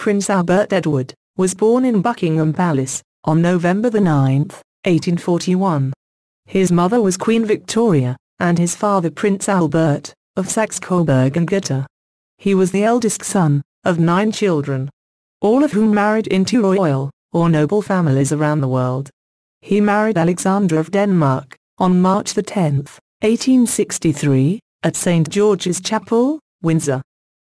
Prince Albert Edward, was born in Buckingham Palace, on November 9, 1841. His mother was Queen Victoria, and his father Prince Albert, of Saxe-Coburg and Gotha. He was the eldest son, of 9 children, all of whom married into royal, or noble families around the world. He married Alexandra of Denmark, on March 10, 1863, at St. George's Chapel, Windsor.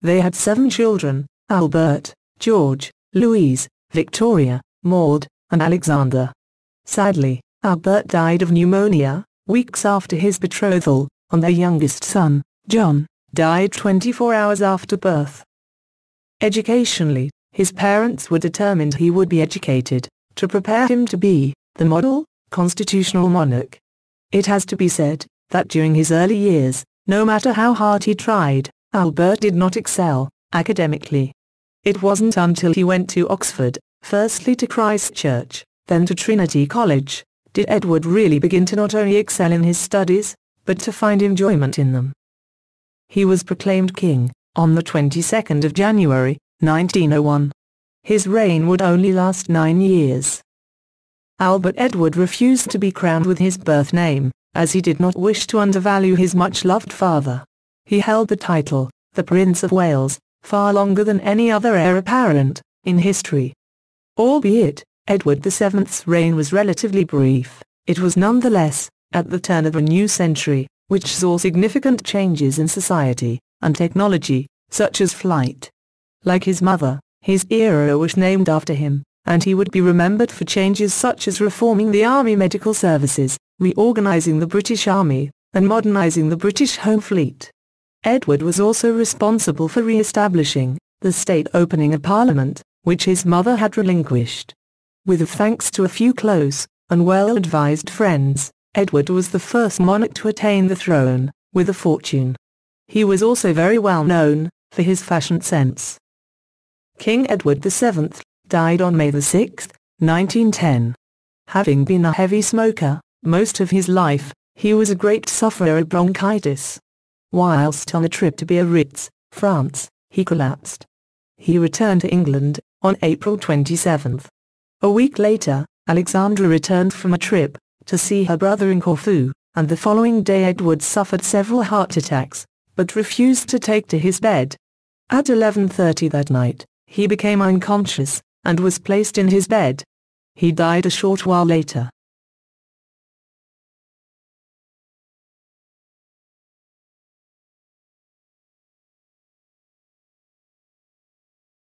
They had 7 children: Albert, George, Louise, Victoria, Maud, and Alexander. Sadly, Albert died of pneumonia, weeks after his betrothal, and their youngest son, John, died 24 hours after birth. Educationally, his parents were determined he would be educated, to prepare him to be the model, constitutional monarch. It has to be said, that during his early years, no matter how hard he tried, Albert did not excel, academically. It wasn't until he went to Oxford, firstly to Christ Church, then to Trinity College, did Edward really begin to not only excel in his studies, but to find enjoyment in them. He was proclaimed king, on the 22nd of January, 1901. His reign would only last 9 years. Albert Edward refused to be crowned with his birth name, as he did not wish to undervalue his much-loved father. He held the title, the Prince of Wales, far longer than any other heir apparent, in history. Albeit, Edward VII's reign was relatively brief, it was nonetheless, at the turn of a new century, which saw significant changes in society and technology, such as flight. Like his mother, his era was named after him, and he would be remembered for changes such as reforming the Army Medical Services, reorganizing the British Army, and modernizing the British Home Fleet. Edward was also responsible for re-establishing the state opening of Parliament, which his mother had relinquished. With thanks to a few close and well-advised friends, Edward was the first monarch to attain the throne, with a fortune. He was also very well known for his fashion sense. King Edward VII died on May 6, 1910. Having been a heavy smoker most of his life, he was a great sufferer of bronchitis. Whilst on a trip to Biarritz, France, he collapsed. He returned to England on April 27. A week later, Alexandra returned from a trip to see her brother in Corfu, and the following day Edward suffered several heart attacks, but refused to take to his bed. At 11:30 that night, he became unconscious, and was placed in his bed. He died a short while later.